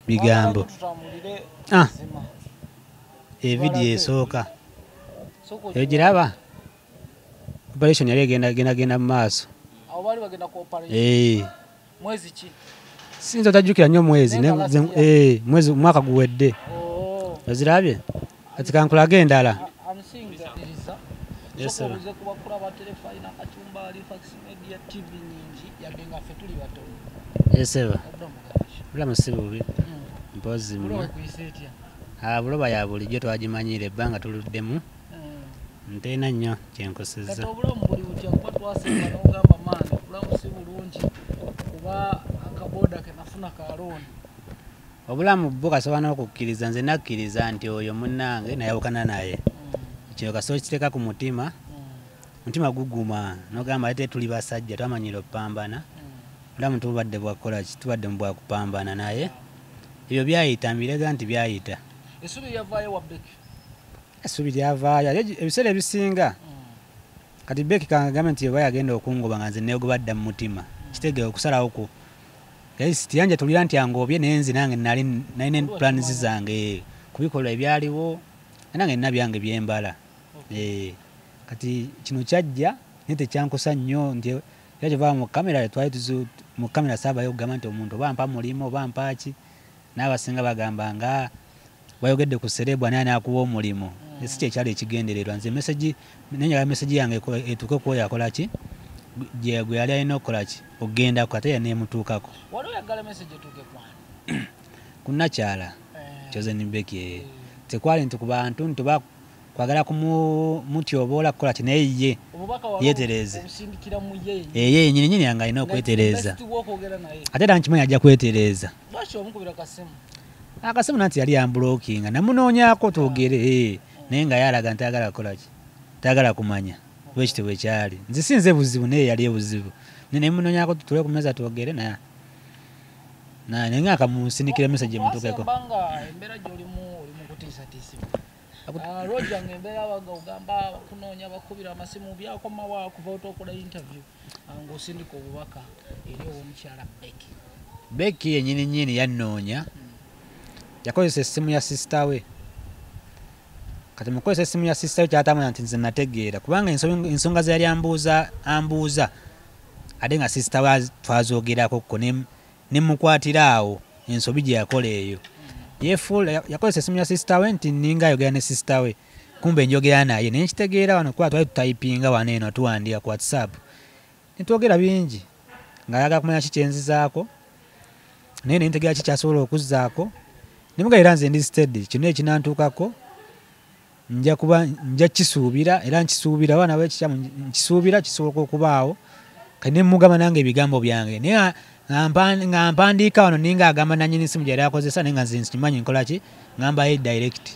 bigambo video esooka egiraba operation yali genda mu maaso mwezi ki sinza otajjukira nnyo mwezi mwezi mwaka guwedde ozirabye kati kankulage endala eseba bulamu si bubi mpozi buloba ya bulijjo twagimanyire ebbanga tuluddemu nteena nnyo kyenkosezza obulamu bwo kasobola n'okukkiriza nze nakkiriza nti oyo munnange nayawukana naye ekyo kasobola kiteeka ku mutima guguma n'ogamba ate tuli basajja twamanyire okupambana obulamu tubadde bwakukola ki tubadde mu bwakupambana naye ebyo byayita mbirega nti byayita essubi lyavaayo ebiseera ebisinga kati Becky kangambe nti eba yagenda okungoba nga nze neegobadda mu mutima kitegere okusalawo tiyanja tulira nti angobye naye nze nange nalina plans zange kubikola ebyaliwo nange nina byange byembala kati kino kyajja naye tekyankosa nnyo nti era kyovaa mu kamera twali mu kamera saabayo okugamba nti omuntu oba mpa mulimu oba mpaki n'abasinga bagamba nga wayogedde ku serebwa naye anakuwa omulimu esi kyekyali ekigendererwa nze nenyaga meseji yange etuuke kwoyo akola ki gwe yali alina okukola ki okugendako ate yaneemutuukako kunnakyala Chosen Becky tekwali nti ku bantu nti oba kwagala kumutyoboola kukola ki naye ye yeetereze ye nyininyini yange alina okwetereza ate era nkimanyi ajja kwetereza akasimu nanti yali yambulookinga namunoonyako twogere naye nga yalaga nti ayagala kukola ki tayagala kumanya bwekityo bwekyali nze sinze buzibu naye yali ebuzibu naye munoonyako tutule ku mmeeza twogere naye nga akamusinikira message emutukeko Roger ngembera abaga ugamba kunoonya bakubira amasimu byakomawa kuva otokola interview ng'osindika obubaka eri omukyala Becky yennyini yannoonya yakozesa essimu ya sister we kati mukozesa essimu ya sister we kyatamanya nti nze nategeera kubanga ensonga ze yali ambuuza ate nga sister we twazoogerako ne mukwatira awo ensobi gye yakola eyo yakozesa essimu ya sister we nti ninga ayogera ne sister we kumbe njogera naye naye nkitegeera wano kuba twali tutayipinga wano eno tuwandiika ku WhatsApp nitwogera bingi nga ayagala kumanya ki kyenzizaako naye nentegeera ki kyasobola okuzzaako nemugaira nze ndi steady kino ekinantuukako nja kisuubira era nkisuubira wana wekikyamu nkisuubira kisobola okubaawo kati ne mugamba nange ebigambo byange naye nga mpandiika wano ninga agamba nanyini simu gyali akozesa naye nga nze nkimanyi nkola ki ngambayo direct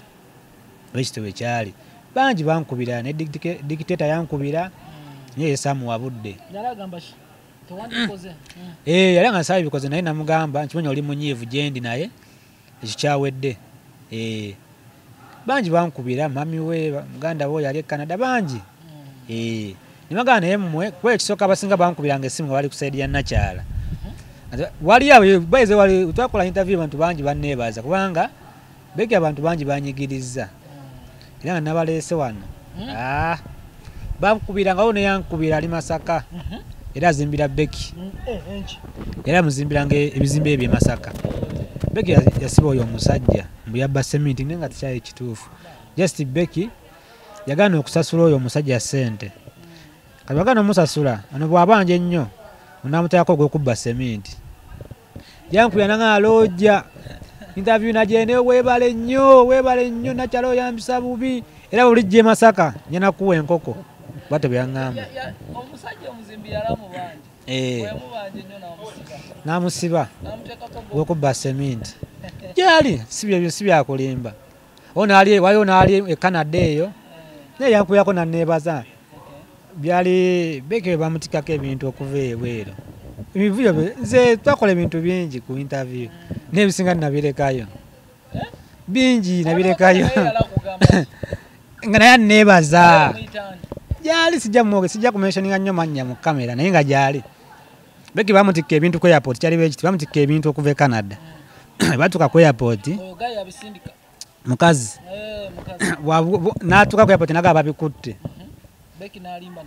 bwekityo bwekyali bangi bankubira ne dictator yankubira naye samuwabudde yali nga nsaba bikoze naye namugamba nkimanyi oli munyiivu gyendi naye ekyo kyawedde bangi bankubira mami we muganda we yali e Canada bangi nimagana naye mmwe kuba ekisooka abasinga bankubiranga essimu nga bali ku saidi ya nakyala waliyo baize wali twakola interview abantu bangi banneebaza kubanga Becky abantu bangi banyigiriza era nga nabaleese wano bankubiranga wo neyankubira ali Masaka era azimbira Becky era muzimbiranga ebizimbe ebyo Masaka Becky yasiba oyo omusajja mbu yabba sementi nenga tekyali kituufu just Becky yagaana okusasula oyo omusajja sente kati bagana omusasula ano bwabanje nnyo onamutayako gwekubba sementi yankubira nanga alojja interview najene webale nnyo nakyala oyambisa bubi era bulijje Masaka nyana kuwa enkoko bate byangamba omusajja omuzimbi yalamu bangi oyamubanje nnyo namusiba gwekubba sementi gyali si byakulimba waliwo naali e Canada eyo naye yankubirako nanneebaza byali Becky bamutikako ebintu okuva ebweru ebivyo nze twakola ebintu bingi ku interview n'ebisinga nabirekayo bingi nabirekayo nga naye neebaza gyali sijja kumentioninga nnyo mannya mu kamera naye nga gyali Becky bamutikka ebintu ku airport kyali bekiti bamutikka ebintu okuva e Canada batuka ku airport oyo gayi abisindika mukazi mukazi n'atuuka ku airport naga babikutte Beki n'alimba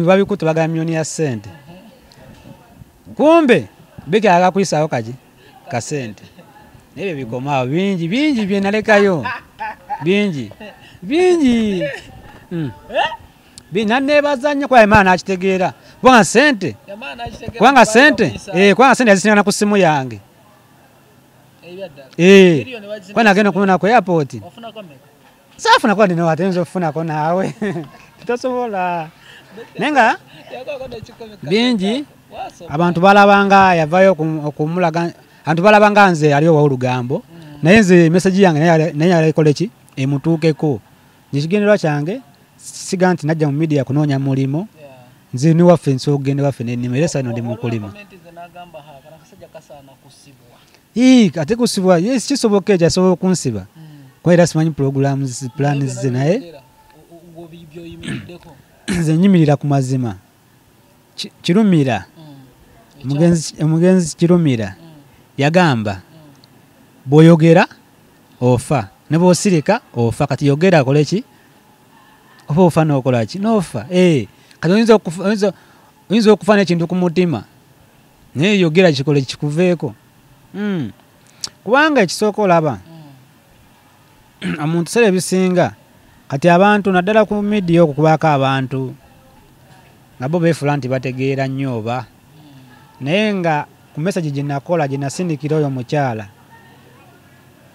babikutte baga milioni ya sente kumbe Beki agakuyisaawo kasente nebyo bikomaawo bingi bye nalekayo bingi nanebaza nnyo kwa Imana akitegeera kubanga sente yazisinana ku simu yange kwa nagenda kumuna ku airport saafuna kwa ndino watenza okufunako naawe tosobola nenga bingi abantu balabanga yavayo okumulaga abantu balabanga nze ali ow'olugambo naye nze message yange naye yalekoleki emutuukeko nkigenderwa kyange siga nti najja mu media kunoonya mulimo nze ni waffe nsobola okugenda waffe n'ennima era sano ndi mu kulima ate kusibwa yes kisoboka ekyo asobola okunsiba kwa era simanyi programs plans ze naye nze nyimirira ku mazima kirumira omugenzi kirumira yagamba bw'oyogera ofa ne bw'osirika ofa kati yogera akoleki oba ofa n'okolaki n'ofa kati oyinza okufa n'ekintu ku mutima naye yogera kikole kikuveeko kubanga ekisooka olaba omuntu sere ebisinga kati abantu naddala ku media okwo kubaako abantu nabo beefula nti bategeera nnyo oba naye nga ku message gye nakola gye nasindikira oyo omukyala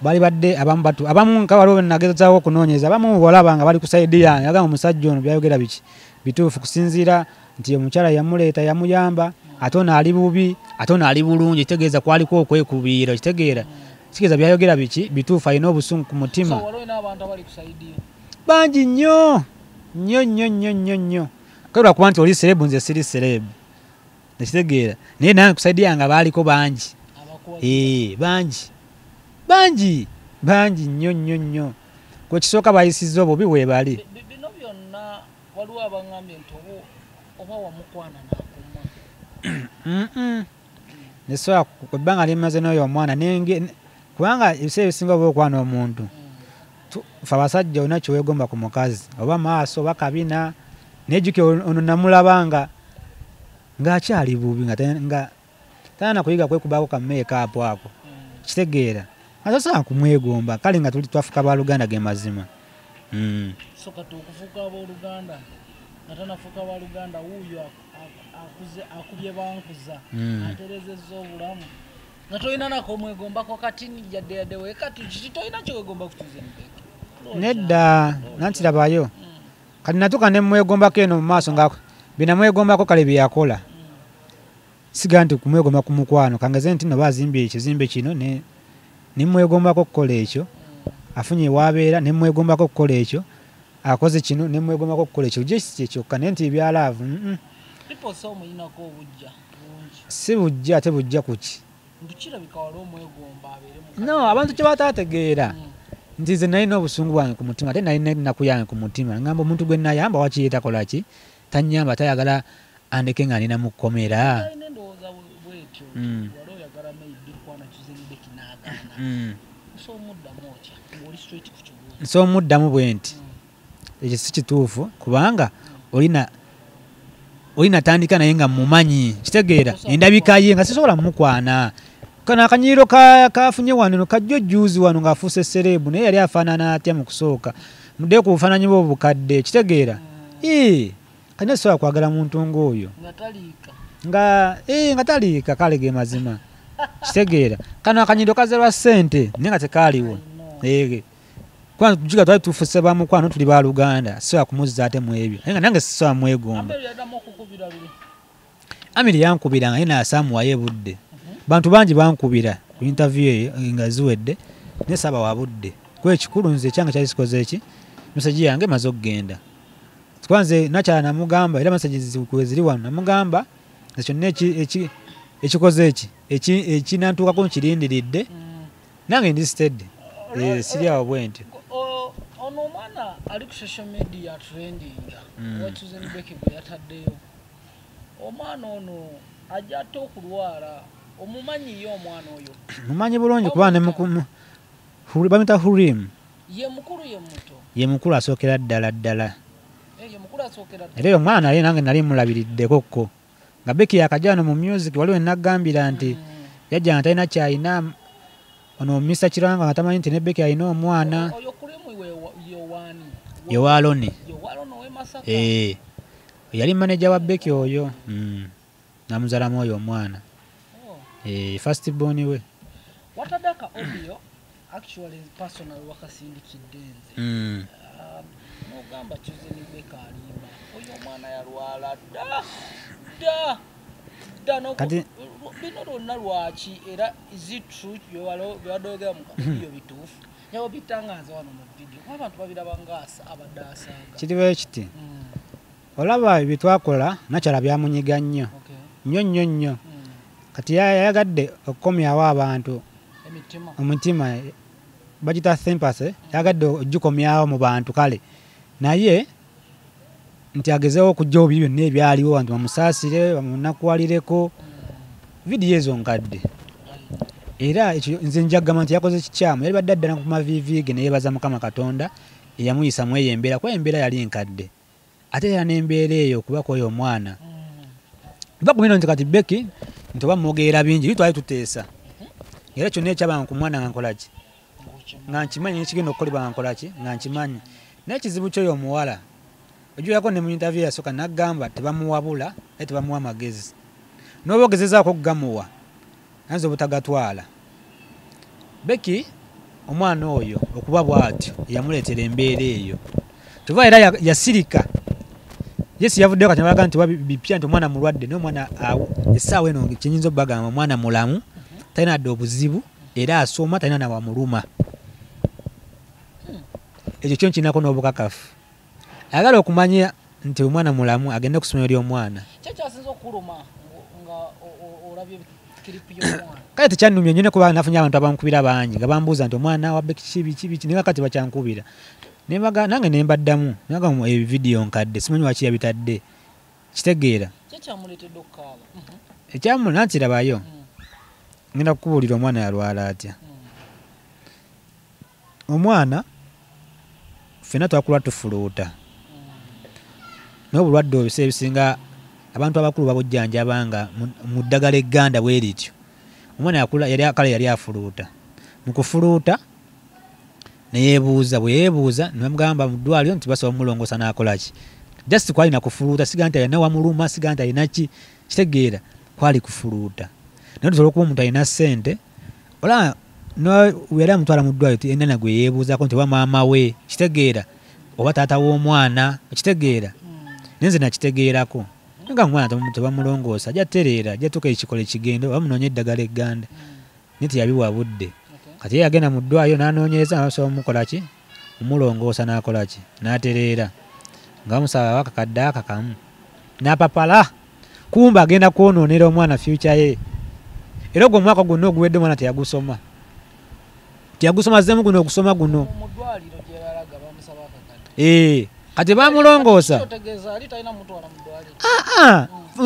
bali badde abamu nka waliwo nagezaawo okunoonyeza abamu bolaba nga bali ku saidi yange agamba omusajja ono byayogera biki bituufu kusinziira nti omukyala yamuleeta yamuyamba ate ono ali bubi ate ono ali bulungi kitegeeza kwaliko okwekubiira kitegeeza byayogera biki bituufu alina obusungu ku mutima bangi nnyo kalwa kuba nti oli serebu nze siri serebu nekitegeera naye nange ku saidi yange baaliko bangi bangi nnyo kwekisooka bayisizza obubi weebali bino byonna waliwo abaŋŋambye nti oba wamukwana n'akuma nesobola ebbanga limaze n'oyo omwana kubanga ebiseera ebisinga oba okwana omuntu fe abasajja olina kiweegomba ku mukazi oba maaso oba kabina nejjuke ono namulabanga ng'akyali bubi nga tana kuyiga kwekubaako ka make-up ako kitegeera asobola kumwegomba kale nga tuli twafuka baluganda ge mazima so kati okufuuka abooluganda nga tanafuuka baluganda wuuyo akubye bankuza aterezezza obulamu nga tolina nako omwegombako kati yadde weekati kiti tolina kyewegomba kutuzembeke nedda nantirabayo kati natuka ne mwegombako eno mu maaso nga binamwegombako kale byeyakola siga nti kumwegomba ku mukwano kangeze nti no bazimbye ekizimbe kino nemwegombako okukola ekyo afunye ewabeera nemwegombako okukola ekyo akoze kino nemwegombako okukola ekyo jesi kyokka naye nti ebyalaavu si bujja ate bujja kuki no abantu kye bataategeera nti nze nalina obusungu bwange ku mutima ate nalina ennaku yange ku mutima ngamba omuntu gwe nayamba wakiyeta kolaki tanyamba tayagala andeke nga nina mu kkomera so omuddamu bwe nti ekyo si kituufu kubanga olina tandika naye nga mumanyi kitegeera endabika ye nga sisobola mukwana kana akanyiriro kafunye wano kajjo juuzi wano ng'afuuse serebu naye yali afaanana atya mu kusooka mudde ku bufaananyi bwe obukadde kitegeera kanya sobola kwagala muntu ng'oyo nga taliika kale ge mazima kitegeera kano akanyiriro kazerwa ssente naye nga tekaaliwo kuba twali tufuse bamukwano tuli baluganda sisobola kumuzza ate mu ebyo naye nga nange sisobola mwegomba Amiri yankubira nga yena asaamuwayo budde bantu bangi bankubira ku interview eyo nga ziwedde naye saaba wa budde kuba ekikulu nze ekyange kyali sikoze eki mesaji yange emaze okugenda kuba nze nakyala namugamba era mesaji ziri wano namugamba kyonna ekikoze eki ekinantuukako nkirindiridde nange ndi steady siri awo bwe nti ono omwana ali ku social media trending Susan Beki gwe yataddeyo omwana ono ajja ate okulwala omumanyi yo omwana oyo mumanyi bulungi kuba ne bamita Hurim ye mukulu ye muto ye mukulu asookera ddala ye mukulu asookera era oyo omwana naye nange nali mulabiriddekokko nga Becky yakajano mu music waliwo nagambira nti yajja nga talina kyayina ono Mr. Kiranga nga tamanyi nti ne Becky alina omwana oyo kulimu yowani Yowaloni we Masaka yali manager wa Becky oyo namuzalamu oyo omwana first born we watadaka audio actually personal wakasindikidde nze nogamba kize ni Becky alimba oyo omwana yalwala da kati bino lwonna lwaki era izitru byewadogera mu video bituufu yawo bitangaza wano mu video kuba abantu babiraba ngaasa abadde asaaga kiriwo ekiti olaba ebitwakola nakyala byamunyiga nnyo nnyo kati yayagadde okukomyawo abantu omutima bagita sympathy yagadde ogikomyawo mu bantu kale naye nti agezeewo okujja obi byonna ebyaliwo bantu bamusaasire bamunakuwalireko vidiyo ezo nkadde era ekyo nze njagamba nti yakoze kikyamu yali badde addana ku mavivi ge neyebaza Mukama Katonda eyamuyisamu eyo embeera kuba embeera yali nkadde ate era n'embeera eyo okubako oyo omwana bakumino nti kati Becky nti oba mwogerera bingi bitwali tuteesa era kyonna ekyabanga ku mwana nga nkolaki nga nkimanyi nekigenda okukolebwa nga nkolaki nga nkimanyi naye ekizibu ky'oyo omuwala ojulako ne mu interview yasooka naggamba tebamuwabula naye tebamuwa magezi n'oba ogezezaako okugamuwa ayinza obutagatwala Becky omwana oyo okuba bw'atyo yamuleetera embeera eyo tuva era yasirika Yesu yavuddeyo kati nabaga nti bipya nti omwana mulwadde naye omwana essaawa eno kyenyinza obbagamba omwana mulamu talina adde obuzibu era asoma talina nawamuluma ekyo kyo nkinako n'obukakafu ayagala okumanya nti omwana mulamu agende ku ssomero ly'omwana kyekyasinza okuluma nga olabye kiripu y'omwana kale tekyannumye nnyo ne kuba nafunye abantu abamukubira bangi nga bambuuza nti omwana wa Becky kiki naye kati bakyankubira nange ne mbaddamu naga mu ebividiyo nkadde simanyi waki yabitadde kitegeera kyekyamuleetedde okukaaba ekyamuna nti rabayo ngenda kukubuulira omwana yalwala atya omwana ffenna twakula tufuluuta n'obulwadde obisa ebisinga abantu abakulu babujjanjaba nga mu ddagala egganda bwe lityo omwana yakula yali afuluuta mu kufuluuta neyeebuuza bwe yeebuuza ne bamugamba mu ddwaliro nti basobola omulongoosa n'akolaki just kwali na kufuluuta siga nti alina wamuluma siga nti alina ki kitegeera kwali kufuluuta naye tusobola okuba omuntu alina ssente ola era amutwala mu ddwaliro enana gwe yeebuuzaako nti oba maama we kitegeera oba taata w'omwana kitegeera nenze nakitegeerako nga omwana tebamulongoosa ajja tereera ajja tuuka ekikolo ekigendo oba munoonya eddagala egganda naye teyabiwa budde kati ye yagenda mu ddwaliro n'anoonyereza basobola omukolaki omulongoosa n'akolaki n'atereera nga bamusaba akakadde akakamu n'apapala kumba agenda kwonoonera omwana future ye era ogwo omwaka gwonna oguwedde omwana teyagusoma zemu guno ogusoma guno kati bamulongoosa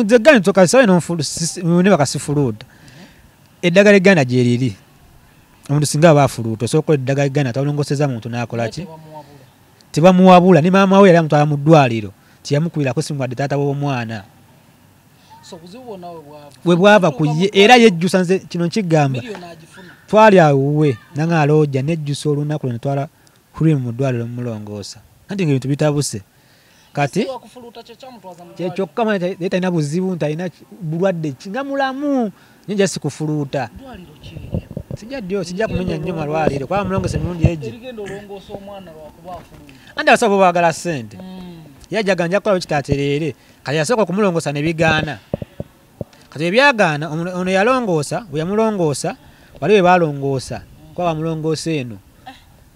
zegani tokasawe ne bakasifuluuta eddagala egganda gyeriri omuntu singa aba afuluuta osobola okukola eddagala egganda talongooseza muntu n'akolaki tebamuwabula ne maama we yali amutwala mu ddwaliro tiyamukubirako simu wadde taata w'omwana bwe bwava ku ye era yejjusa nze kino nkigamba twali awuwe nanga alojja nejjusa olunaku lwe netwala kuli mu ddwaliro mumulongoosa anti ng'ebintu bitabuse kati kyekyokka naye talina buzibu ntalina bulwadde nga mulamu nye jasi kufuluuta sijja kumenya nnyo malwaliro kwaba mulongoosa emirundi egyo anti abasawo bo baagala ssente yajjaga nja kukola wekitaatereere kati yasooka okumulongoosa ne bigaana kati ebyagaana ono yalongoosa bwe yamulongoosa wali we balongoosa kuba bamulongoosa eno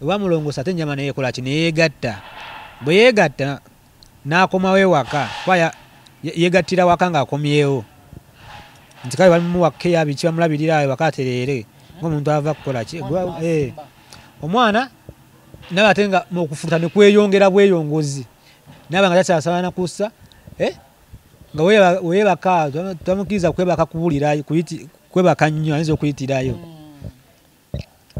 bwe bamulongoosa ate ennyama neyekolaki neyeegatta bwe yeegatta n'akomawo ewaka kuba yeegattira waka ng'akomyewo nti kale balimuwaka eyabiki bamulabirira awo waka atereere ng'omuntu ava kukolaki omwana nabe ate nga okufuluta ne kweyongera bweyongozi naba nga takyasaba na kussa nga weebaka tamukiriza kwebaka kubulira kwebaka nnyo ayinza okuyitirayo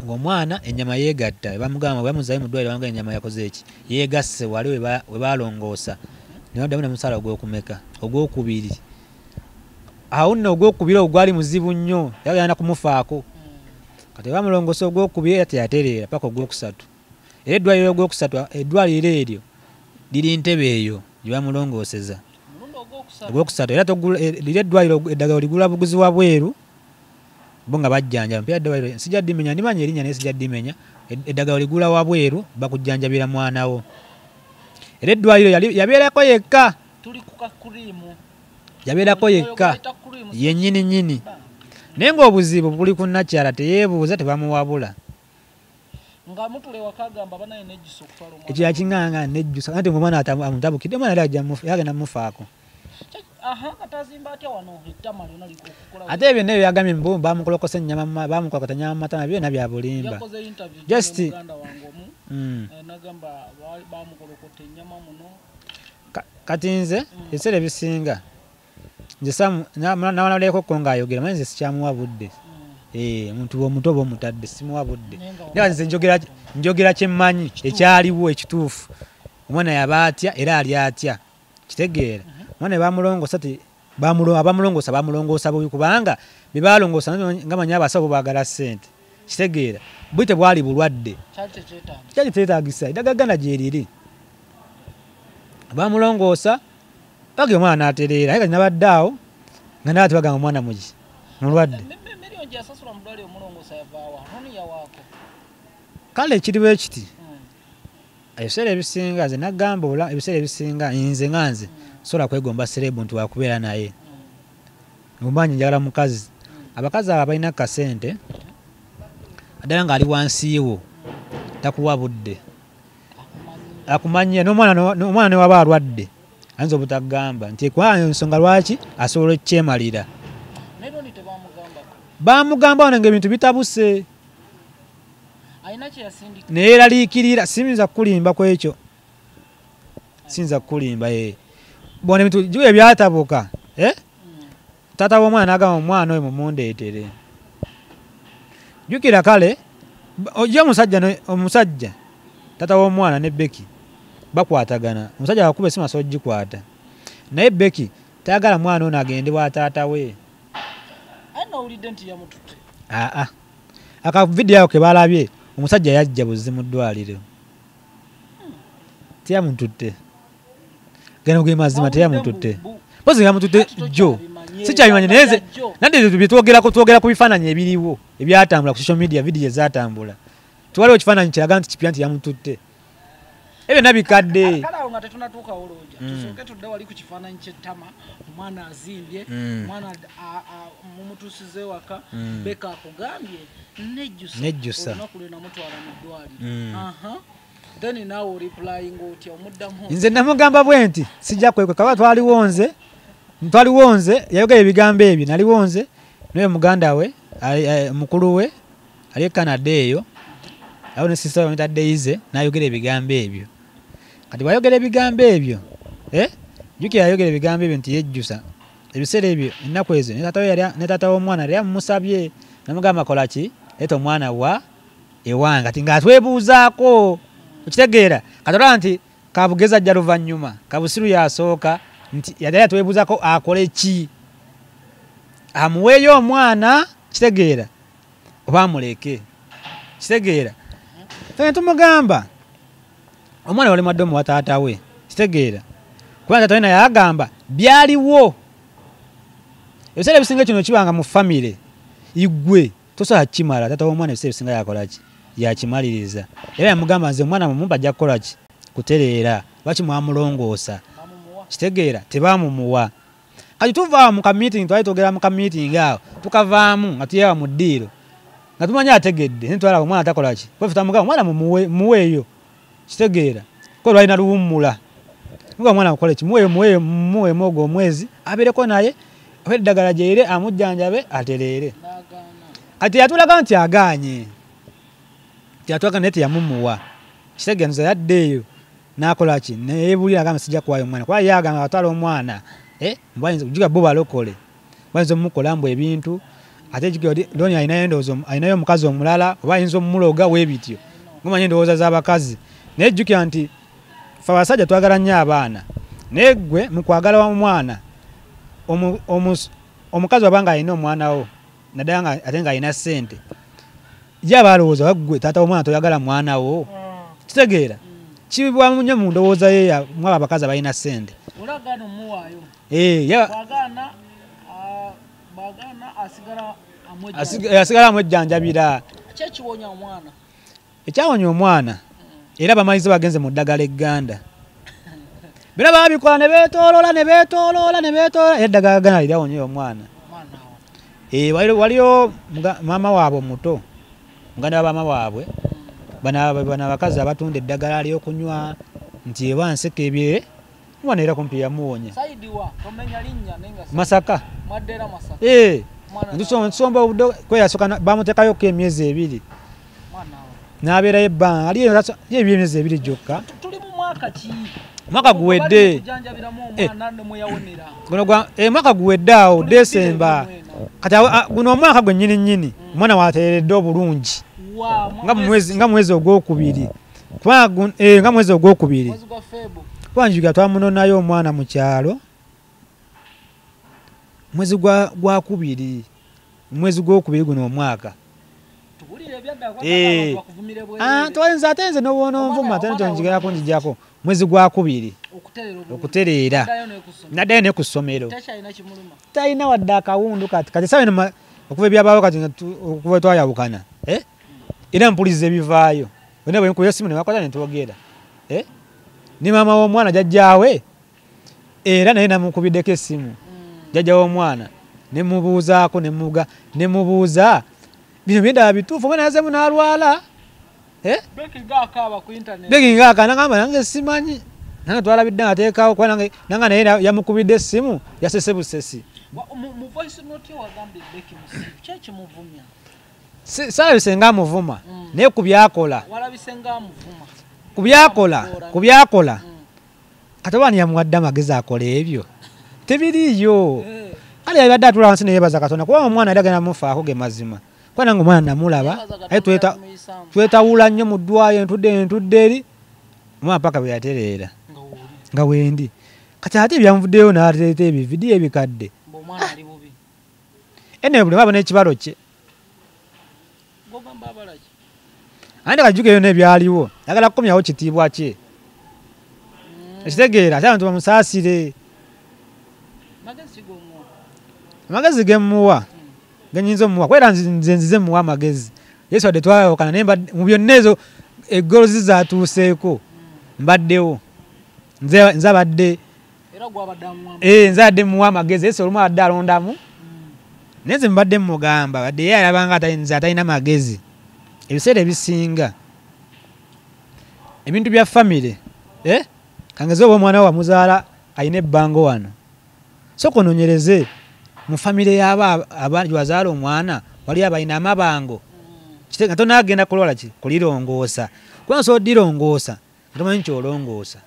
ng'omwana ennyama yeegatta bamugamba bamuzayo mu ddwaliro bamugamba ennyama yakoze eki yeegasse wali we balongoosa ne baddamu ne musala ogw'okumeka ogwokubiri awo nno ogwokubiri ogwali muzibu nnyo yagenda kumufaako kati bamulongoosa ogwokubiri era teyatereera paka ogwokusatu era eddwaliro ogwokusatu eddwaliro eryo liri ntebe eyo gye bamulongooseza ogwokusatu era liri eddwaliro eddagala ligula buguzi wa bweru bo nga bajjanja mpya eddwaliro sijja ddimenya ndimanya erinnya naye sijja ddimenya eddagala ligula wa bweru bakujjanjabira mwanawo era eddwaliro yabeerako yekka yabeerako yekka yennyini nnyini naye ng'obuzibu buli ku nakyala teyeebuuza tebamuwabula ekyo yakinganga nejjusa anti omwana amutabukidde omwana yagenda mufaako ate ebyo nebyo yagambye bamukolokose ennyama bamukolokota nyama matama byonna bya bulimba just kati nze ebiseera ebisinga nawanaleko ko ng'ayogera manyi nze sikyamuwa budde omuntu omuto oba omutadde simuwa budde naye nze njogera kyemmanyi ekyaliwo ekituufu omwana yaba atya era ali atya kitegeera omwana bamulongoosa abamulongoosa bamulongoosa bubi kubanga bye balongoosa nga manyi abasawo baagala ssente kitegeera buli tebwali bulwadde kyali teetaagisa eddagagana gyeriri bamulongoosa bage omwana n'atereera naye kati nabadde awo nga naate bagamba omwana mugi mulwadde kale ekiriwo ekiti ebiseera ebisinga nze nagamba ebiseera ebisinga nze nga nze sobola kwegomba serebu nti wakubeera naye omanyi njagala mukazi abakazi abo balina kasente addala ng'ali wansiiwo takuwa budde akumanyira n'omwana newaba alwadde ayinza obutagamba nti ensonga lwaki asobola okukyemalira bamugamba wano ng'ebintu bitabuse neeraliikirira siyinza kukulimba ku ekyo siyinza kukulimba bona ebintu ebyatabuka taata w'omwana n'agamba omwana oyo mumundeetere jjukira kale ojja omusajja taata w'omwana ne Beki bakwatagana omusajja wakuba esimu asobola ogikwata naye Beki tayagala mwana ono agende wa taata we akavidiyo ako ke balabye omusajja yajja buzzi mu ddwaliro teyamututte genda ge mazima teyamututte pozi yamututte jjo sikyabimanyi naye nze nadde twogera ku bifaananyi ebiriwo ebyatambula ku social media vidiyo ezatambula tuwaliwo ekifaananyi kiraga nti kipya nti yamututte ebyo nabikadde kalawo nga tetunatuukawo olonja tusooke tudde wali ku kifaananyi ky'ettama omwana azimbye omwana mumutuusize waka Beka akugambye nejjusa olunaku lwe namutwala mu ddwaliro then naawe oriplying otya omuddamu nze namugamba bwe nti sijja kwekwe kaba twaliwonze yayogera ebigambo ebyo naliwonze naye muganda we mukulu we ali e Canada eyo awo ne sisita we bamuyita Ize n'ayogera ebigambo ebyo kati wayogera ebigambo ebyo jjukira yayogera ebigambo ebyo nti yejjusa ebiseera ebyo ennaku ezo ne taata w'omwana yali amusabye namugamba kola ki leeta omwana wa ewange kati ng'atwebuuzaako okitegeera katolaba nti kabugezi ajja luvannyuma kabusiru yasooka nti yali atwebuuzaako akole ki amuweeyo omwana kitegeera oba amuleke kitegeera fene tumugamba omwana wali mwadde omuwa taata we kitegeera kubanga taata we naye agamba byaliwo ebiseera ebisinga kino kibanga mu famire igwe tosobola kukimala taata w'omwana ebiseera ebisinga yakolaki yakimaliriza era yamugamba nze omwana mumumpa ajja kukolaki kutereera lwaki mwamulongoosa kitegeera tebamumuwa kati tuvaawo mu kamiitingi twali twogera mu kamiitingi awo tukavaamu nga tuyewa mu ddiiro nga tumanya ategedde nitwala omwana takolaki kwefutamugamba omwana mumuweeyo kitegeera ko lwalina luwummula nga omwana mukola ki muwe mwogo omwezi abeereko naye oba eddagala gyeyire amujjanjabe atereere kati yatulaga nti agaanye tyatulaga naye teyamumuwa kitegeera nze yaddeeyo n'akola ki neyeebulira agamba sijja kuwaayo omwana kuba ye agamba atwala omwana juga bo balokole bayinza omumukola mbu ebintu ate Loni ayinayo omukazi omulala oba ayinza omumuloga weebityo ngomanye endowooza z'abakazi naye jjukira nti fe abasajja twagala nnyo abaana naye ggwe mu kwagala omwana omukazi wabanga alina omwana wo naddala ate nga alina ssente ye aba alowooza ggwe taata w'omwana toyagala mwana wo kitegeera kibibwamu nnyo mu ndowooza ye mwabo abakazi abalina ssente asigala amwejjanjabira ekyawonya omwana era bamaliriza bagenze mu ddagala egganda bira babikola ne beetooloola eddagala gana lirawonye omwana waliyo maama waabwe omuto muganda wa maama waabwe bano abakazi abatunda eddagala ly'okunywa nti eba nseka ebye omwana era kumpi yamuwonya Masaka ntusomba obudde kweyasooka bamuteekayoko emyezi 2 n'abeerayo ebbanga ali emyezi 2 gyokka mwaka guwedde mwaka guwedde awo Desemba kati guno omwaka gwe nnyini omwana wateeredde obulungi nga mwezi ogwokubiri kubanjuga twamunonayo omwana mu kyalo mwezi gwakubiri guno omwaka ate nze n'obwona onvuma tenjonjigirako njijako mwezi gwakubiri okutereera naddayo ne ku ssomero talina wadde akawundu kati sawe okuva ebyabaawo kati okuva twayawukana era mpuliriza ebivaayo wena bwe nkuya essimu ne bakwata ne twogera ne maama w'omwana jjajjaawe era naye namukubiddeko essimu jjajja w'omwana ne mubuuzaako ne mubuuza bino byendaba bituufu omwana yazemu n'alwala beki ngaakaaba nagamba nange simanyi nange twalabidde nga teekaawo kuba nange naye yamukubidde essimu yasese busesi saalabise nga amuvuma naye ku byakola kati oba niyamuwadde amagezi akola ebyo tebiriiyo kale yabadde atula wansi neyebaza Katonda kuba omwana yali agenda mufaako ge mazima kuba nange omwana namulaba aye twetawula nnyo mu ddwayo entudde eri omwana paka bwe yatereera nga wendi kati ate ebyamuvuddeyo n'aleeta ebividiyo ebikadde ene buli mwabona ekibalo kye andi kajukeyo n'ebyaliwo yagala kukomyawo kitiibwa kye ekitegeera ate abantu bamusaasire amagezi gemuwa genyinza omuwa kwera nze nzize muwa amagezi yesu wadde twayawukana naye mu byonna ezo eggolozi zatuuseeko mbaddewo nze abadde nze abadde muwa amagezi yesu olumu abadde alondamu naye nze mbadde mugamba badde ye alabanga nze atalina magezi ebiseera ebisinga ebintu bya famire kangeze oba omwana we wamuzaala alina ebbango wano so kononyereze mu famire y'aba gyewazaala omwana wali abalina amabango nga tonaagenda kulwala kulirongoosa kubanga so oddirongoosa tomanyi kyolongoosa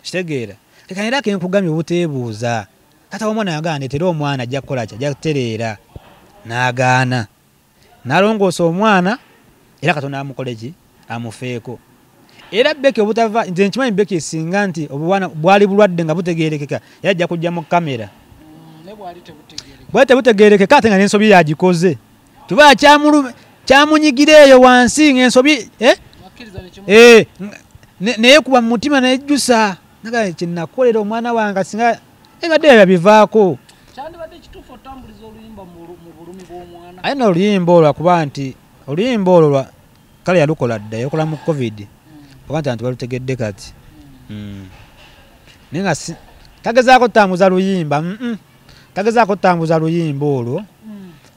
kitegeera lekanera kenkugambye obuteebuuza taata w'omwana yagala ndeetera omwana ajja kukola ki ajja kutereera n'agaana n'alongoosa omwana era Katonda amukole ki amufeeko era Beki obutava nze nkimanyi Beki esinga nti obwana bwali bulwadde nga butegeerekeka yajja kujja mu kamera bwali tebutegeerekeka ate nga n'ensobi yagikoze tuba kyamunyigira eyo wansi ng'ensobi naye kuba mu mutima nejjusa naga kyenakolera omwana wange singa ebadde yabivaako aye n'oluyimba olwo akuba nti oluyimba olwo kale yalukola dda yakola mu covid oba nti balutegedde kati naye nga tagezaako tambuza luyimba tagezaako tambuza luyimba olwo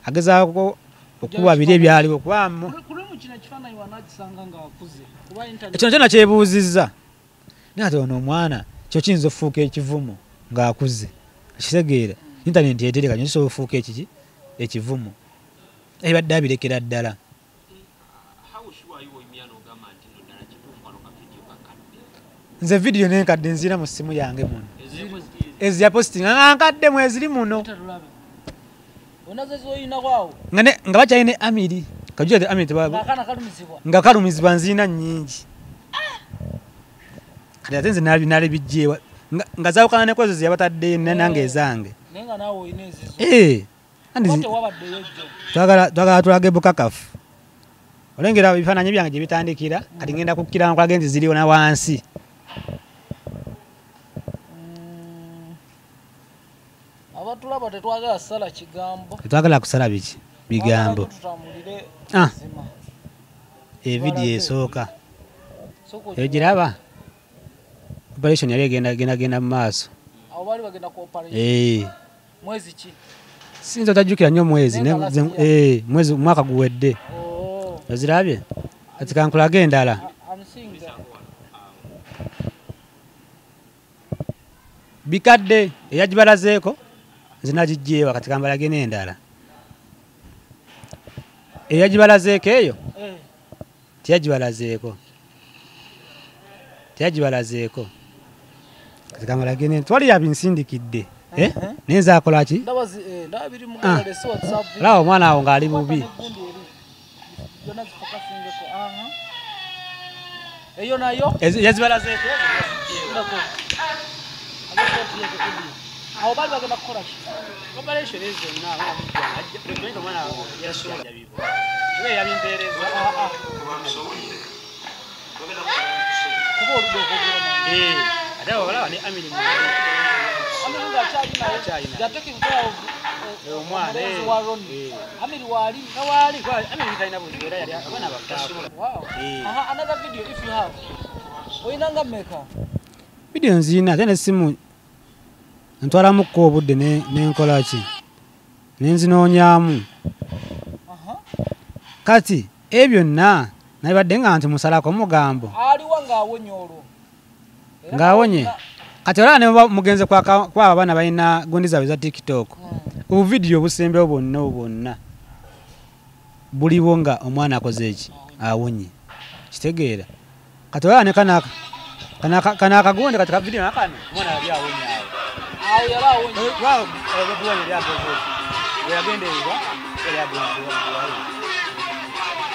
agezaako okuba biri ebyaliwo kubamu ekyo kyona kyebuuzizza naye ate ono omwana kyo kiyinza okufuuka ekivumo ng'akuze ekitegeera intaneti etereka nyo kisobola okufuuka ekivumo ebadde abirekera ddala nze vidiyo nenkadde nzira mu ssimu yange muno ezya posting nga nkaddemu eziri muno Onaze zoyina kwao. Nga bakyayine amiri. Kajja amiri tebaba. Akana kalumizibwa. Nga kalumizibwa nzina nnyingi. Kati ate nze nali bijjeewa. Nga zaawukana ne kwezo yabatadde nange ezange. Nenga naawe oyina ezizo. Andi wabaddeyo jjo. Twagala tulage bukakafu. Olengera ebifaananyi byange gye bitandikira kati ngenda kukkira nkwage nti ziriwo na wansi. Abatulaba tetwagala kusala kigambo. Tetwagala kusala biki bigambo. Vidiyo esooka. Egiraba? Operation yali egenda mu maaso. Awo bali bagenda ku operation. Mwezi ki? Sinza otajjukira nnyo mwezi. Mwezi mwaka guwedde. Ozirabye? Kati kankulage endala. Bikadde eyagibalazeeko zinagijjeewa kati kambalage n'endala. Eyagibalazeeko eyo tiyagibalazeeko. Kati kambalage n'endala. Twali yabinsindikidde. Nenza akola ki? Ndaba biri mu WhatsApp. Laba omwana awo ng'ali bubi. Eyo nayo yazibalazeeko. Awo bali bagenda kukola ki? Operation ezo nna omwana yasooja bibo. Kibe yabimpeereza. Kuba oludo okugera. Ate olaba ne Amiri mu Amiri ng'akyalina. Yateking care of omwana wa Ronnie. Amiri waali nga waali. Amiri talina buzibu era yali abaana bakaafu. Wow. Another video if you have. Oyina nga mmeka? Video nzina ate n'essimu ntwalamukko obudde n'enkola ki? N'enzinoonyaamu. Kati ebyo byonna nabibadde nga nti musalako mugambo. Aliwa ng'awonye olwo. Ng'awonye. Kati olaba ne mugenze kwaba abaana balina gundi zaabwe za TikTok. Obuvidiyo obusembewo bonna buliwo nga omwana akoze eki awonye. Kitegeera. Kati olaba ne kana akagundi kati kavidiyo nakano omwana yali awonye awo. Awo yali awonye. Waawo ebibuwonye lyagoze. Yagenda ebiwa eryagonziwa.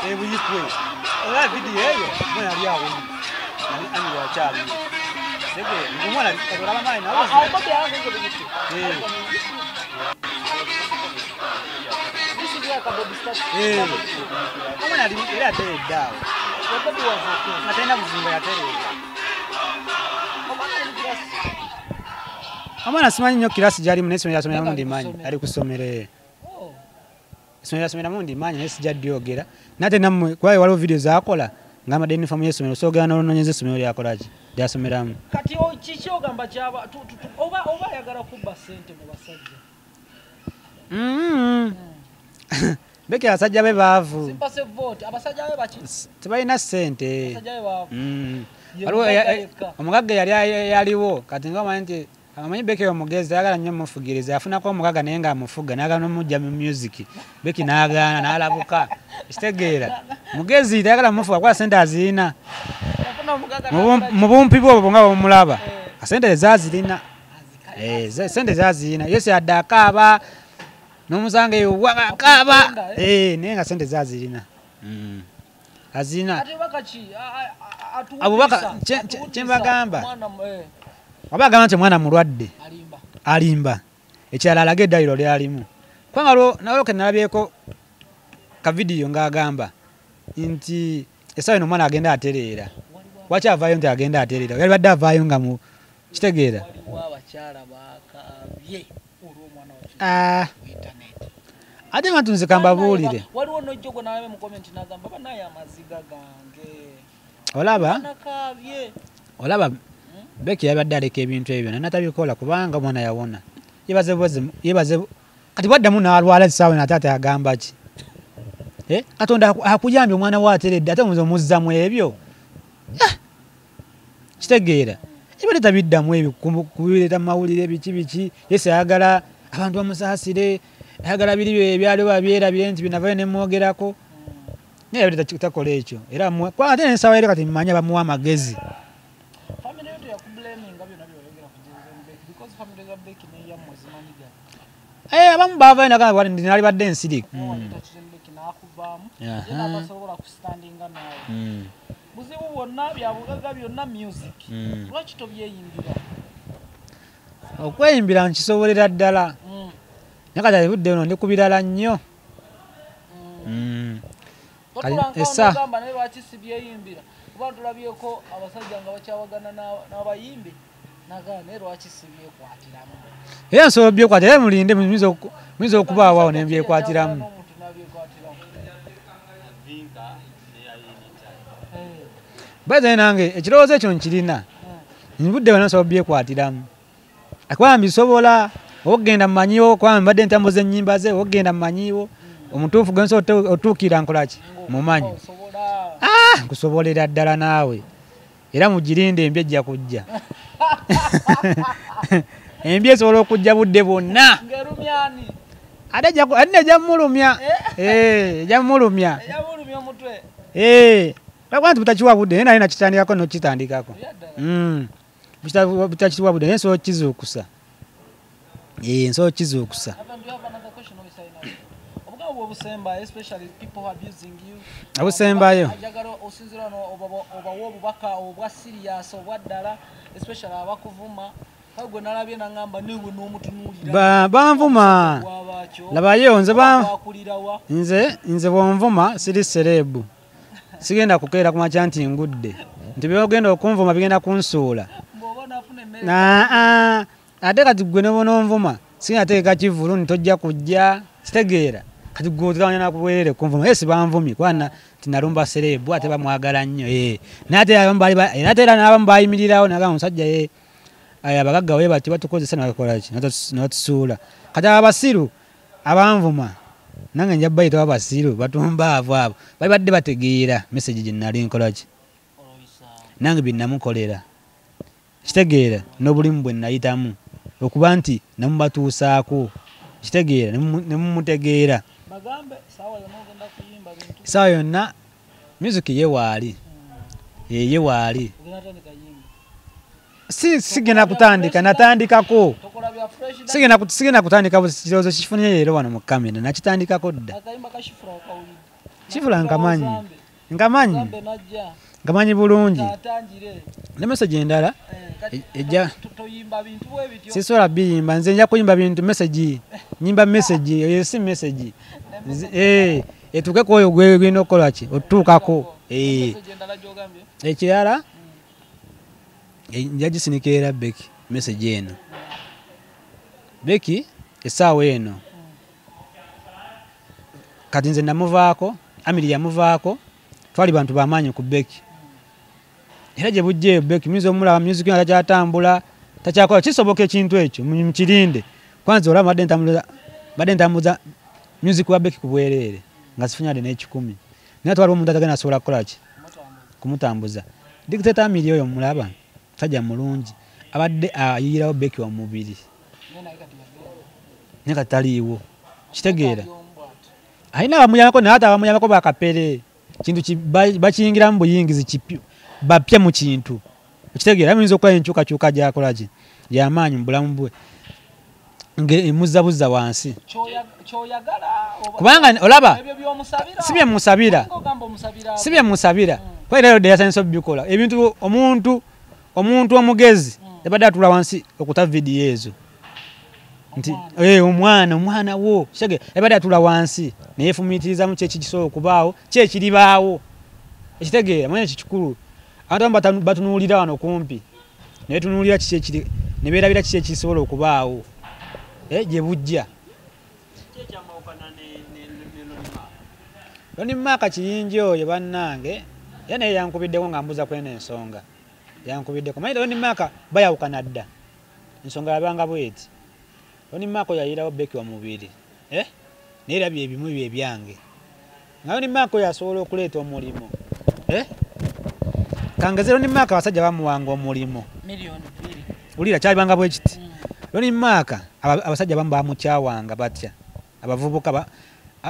Ebuyikwe. Olaba vidiyo eyo omwana yali awonye. Ani wakyali. Omwana olaba mayi nawe. Omwana yali era ateredde awo. Atalina buzimba yateredde. Omwana simanyi nnyo kirasi gy'alimu n'essomero lyasomeramu ndimanyi ali ku ssomero. Essomero lyasomeramu ndimanyi naye sijja ddiyogera. Nate nammwe kuba waliwo vidiyo z'akola ng'amadde yunifoomu y'essomero soogera n'onoonyeza essomero lyakola ki lyasomeramu. Kati kiki ogamba kyaba oba ayagala kubba ssente mu basajja? Beki abasajja be baavu. Simpase vote abasajja be baki? Tebalina ssente. Abasajja be baavu. Waliwo omugagga yaliwo kati ng'omanyi nti amanyi Beki omugezi ayagala nnyo mufugiriza afunako omugagga naye ng'amufuga n'agaana n'omujja mu music. Beki n'agaana n'alabuka. Kitegeera. Mugezi tayagala mufuga kuba ssente azirina. Mu bumpi bwe obwo nga bw'omulaba. Ssente zaazirina. Ssente zaazirina. Yesi adde akaaba n'omusanga eyo akaaba. Naye nga ssente zaazirina. Azirina. Abubaka kye mbagamba. Oba agamba nti omwana mulwadde alimba ekirala alage eddayiro lyalimu kubanga nalwo ke nalabyeko kavidiyo ng'agamba nti essaawa eno omwana agenda atereera waki avaayo nti agenda atereera yali badde avaayo nga mu kitegeera ate nga tunze kambabuulire olaba Beki yabadde aleka ebintu ebyo natabikola kubanga omwana yawona. Yebaze kati bwaddamu n'alwala essaawa eno taata yagamba ki? Katonda akuyambye omwana we ateredde ate omuze omuzzamu ebyo. Kitegeera. Ebyo tabiddamu ebyo kubireeta mu mawulire biki Yesu ayagala abantu bamusaasire ayagala biri ebyaliwo babyerabire nti binavayo ne mwogerako. Naye yabadde takola ekyo. Era ate n'ensaawa eri kati mmanyi bamuwa amagezi. abamu bava nagamba nali badde nsiri nakuvaamu yena abasobola kustandinga naawe buzibu bwonna byabugaga byonna music lwaki tobyeyimbira okweyimbira nkisobolera ddala nakati budde ono ndi ku birala nnyo totulangagamba naye lwaki sibyeyimbira kuba tulabyeko abasajja nga bakyawagana n'abayimbi nagaa naye lwaki sibyekwatiramu era nsobola obyekwatira era mulinde muyinza okubaawawo nembyekwatiramu bazaye nange ekirowoozo ekyo nkirina nbudde wena nsobola obyekwatiramu akuba mbisobola okugenda mumanyiwo kuba mbadde ntambuza ennyimba ze okugenda mumanyiwo omutuufu genso otuukira nkolaki mumanyi nkusobolera ddala naawe era mugirinde embi ejja kujja embi esobola okujja budde bwonna ate ejja mmulumya ejja mmulumya lwakuba nti butakiwa budde naye naye nakitandikako nokitandikako butakiwa budde naye nsobola okizuukusa nsobola okizuukusa obusembayo obawa obubaka obwa sirias obwaddala especially abakuvuma kagwe nalabye nangamba niwe n'omutunuulira banvuma labayo nze bwonvuma siri serebu sigenda kukeera kumakya nti ngudde nti byogenda okunvuma bigenda kunsuula ate kati gwe nobononvuma sigenda teeka kivulu nitojja kujja kitegeera kati gwe nakuweerere kunvuma esi banvumi kwana tinalumba serebu ate bamwagala nnyo nate era n'abamu bayimirirawo nagamba omusajja abagagga we bati batukozesa nakolaki natusuula kati abasiru abanvuma nange nja bayitawo abasiru batumbaavu abo bali badde bategeera message gye nali nkolaki nange binamukolera kitegeera n'obulimu bwe nayitamu okuba nti namubatuusaako kitegeera nemumutegeera sawa yonna music yewaali sigenda kutandika natandikako sigenda kutandika kirowoozo kifunye leero wano mu kamera nakitandikako dda kifula nkamanyi bulungi ne message endala ejja sisobola biyimba nze nja kuyimba bintu message nyimba message si message etuuke ku oyo gwegenda okukolaki otutuukako ekirala nja gisinika era Becky message eno Becky essaawa eno kati nze namuvaako Amiri yamuvaako twali bantu bamaanyi ku Becky era gye bujjeeyo Becky muyinza omulaba music nga takyatambula takyakola kisoboka ekintu ekyo mukirinde kwanza olaba badde ntambuza music wa Becky ku bwereere nga sifunyadde n'ekikumi naye twaliwo omuntu atagenda asobola kukolaki kumutambuza dictator Amiri oyo mulaba sajja mulungi abadde ayiirawo Becky omubiri naye kati taliiwo kitegeera alina abamuyambako naye ate abamuyambako bakapere kintu bakiyingiramu buyingizi bapya mu kintu ekitegeera muyinza okukola enkyukakyuka gyakolaki gyamaanyi mu bulamu bwe ngemuzzabuza wansi kubanga olaba si byemusabira kuba era yodde yasanyisa obibikola ebintu omuntu omugezi yabadde atula wansi okuta vidiyo ezo nti omwana wo shege yabadde atula wansi neyefumiitirizamu kyekikisobola okubaawo kyekiribaawo ekitegeera mwenye kikikulu abantu batunuulira wano kumpi nebetunuulira kiki nebeerabira kiki ekisobola okubaawo gye bujja Loni Maka kiyinji oyo bannange era naye yankubiddeko nga mbuza kwena ensonga yankubiddeko manyi Loni Maka bayawukana dda ensonga yabanga bweti Loni Maka yayiirawo Becky omubiri naye era byebimu bye byange nga Loni Maka yasobola okuleeta omulimo kangeze Loni Maka abasajja bamuwanga omulimo ulira kyalibanga bwe kiti Loni Maka abasajja bamu bamukyawanga batya abavubuka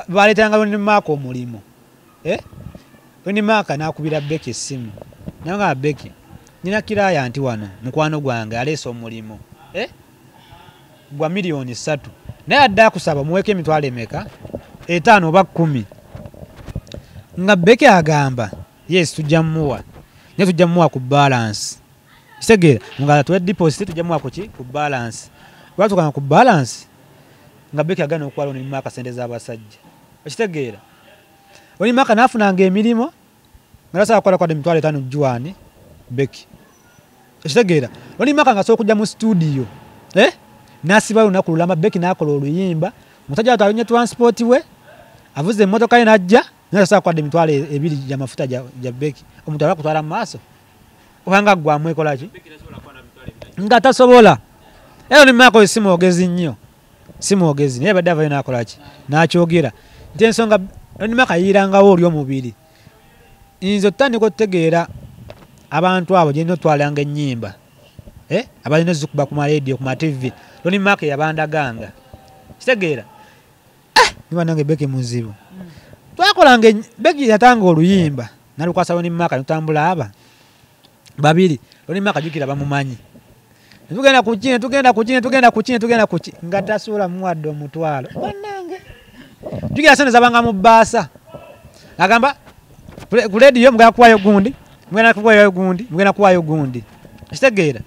baleetanga Loni Maka omulimo Loni Maka nakubira Becky essimu nanga Becky nina kiraya nti wano mukwano gwange aleese omulimo gwa $3 million naye adde akusaba muweeko emitwalo emeka 5 oba 10 nga Becky agamba yes tujja mmuwa naye tujja mmuwa ku balance kitegeera nga tuwe deposit tujja mmuwa ku balance lwatukana ku balance nga Becky agana okuwala Onimaaka sente z'abasajja okitegeera Onimaaka naafunanga emirimu nga tasobola kukola kwadde emitwalo 5 juwaani Becky okitegeera Onimaaka nga asobola okujja mu studio n'asiba lunaku lulamba Becky n'akola oluyimba omusajja atwalinye transport we avuze emmotoka ye n'ajja nasobola kwadde emitwalo 2 gy'amafuta gya Becky omuntu aba kutwala mu maaso obanga ggwamu ekola ki nga tasobola Onimaaka oyo si mwogezi nnyo si mwogezi naye badde avayo n'akola ki n'akyogera nti ensonga Onimaaka yirangawo oli omubiri nze otandika okutegeera abantu abo gye notwalanga ennyimba abalina zikuba ku maradio ku mativi Onimaaka yabandaganga kitegeera niba nange Becky muzibu twakolanga Becky yatanga oluyimba nalukwasa Onimaaka notambula aba babiri Onimaaka jukira bamumanyi tugenda ku kine nga tasuula muwadde omutwalo bannange jukira sente zabanga mu bbaasa agamba ku radio mugenda kuwayo gundi kitegeera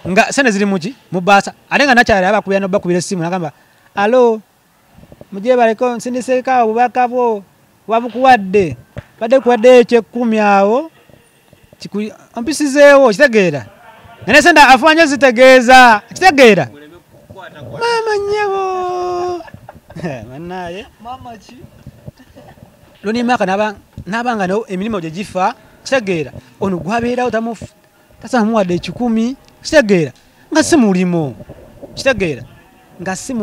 nga sente ziri muki mu bbaasa ate nga nakyala abakubira nobakubira essimu nagamba alo mujebaleko nsindiseeko obubaka bwo wabukuwadde badde kuwadde ekyekumi awo ompisizeewo kitegeera nene sente afanye zitegeeza kitegeera mama nyabo mannaye Onimaaka nabanga emirimu gye gifa kitegeera ono gwabeerawo tasaba muwadde 10 kitegeera nga si mulimo kitegeera nga si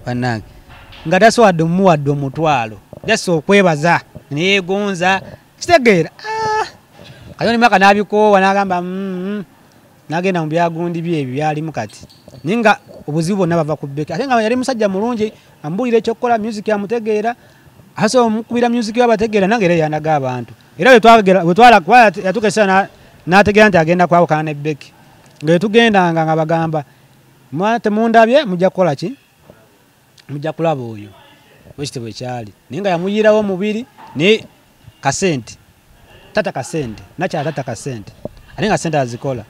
bannange nga tasowadde muwadde omutwalo jasa okwebaza neyegonza kitegeera kati Onimaaka n'abikoowa n'agamba n'agenda mu byagundi bye ebyo byalimu kati naye nga obuzibu bonna bava ku Becky ate nga yali musajja mulungi ambuulira ekyokukola music yamutegeera asobola omukubira music yabategeera nange era yanaga abantu era yatuuka ekiseera n'ategeera nti agenda kwawukana ne Becky nga wetugendanga nga bagamba temundabye mujja kukola ki mujja kulaba oyo bwekite bwe kyali naye nga yamuyiirawo omubiri naye kasente tata kasente nakyala tata kasente ate nga sente azikola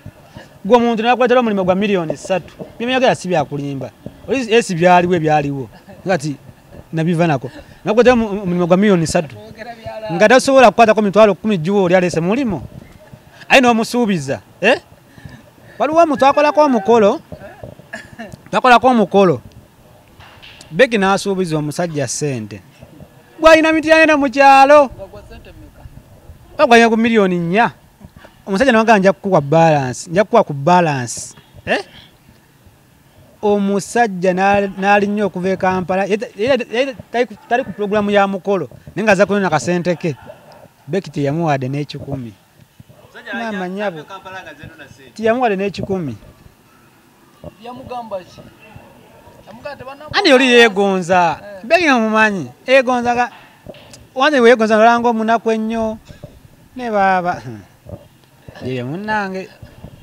gwe omuntu nakuleetera omulimu gwa miliyoni 3 byemyagera si byakulimba esi byaliwo ebyaliwo ngati nabiva nako nakuleetera omulimu gwa miliyoni 3 nga tasobola kukwatako mitwalo 10 juwa oli alese mulimu aye n'omusuubiza waliwo omuntu twakolako omukolo Becky n'asuubiza omusajja sente gwalina mityane mu kyalo bagwanya ku miliyoni 4 omusajja nawagala nja kukuwa ku balance omusajja n'alinnya okuva e Kampala tali ku pulogulamu ya mukolo naye nga aza kunona kasente ke Becky teyamuwadde n'10 mama nyabo tiyamuwadde n'10 ani oli yeegonza Becky namumanyi egonzaga wanze weegonza nolanga omunaku ennyo ne baba ye munnange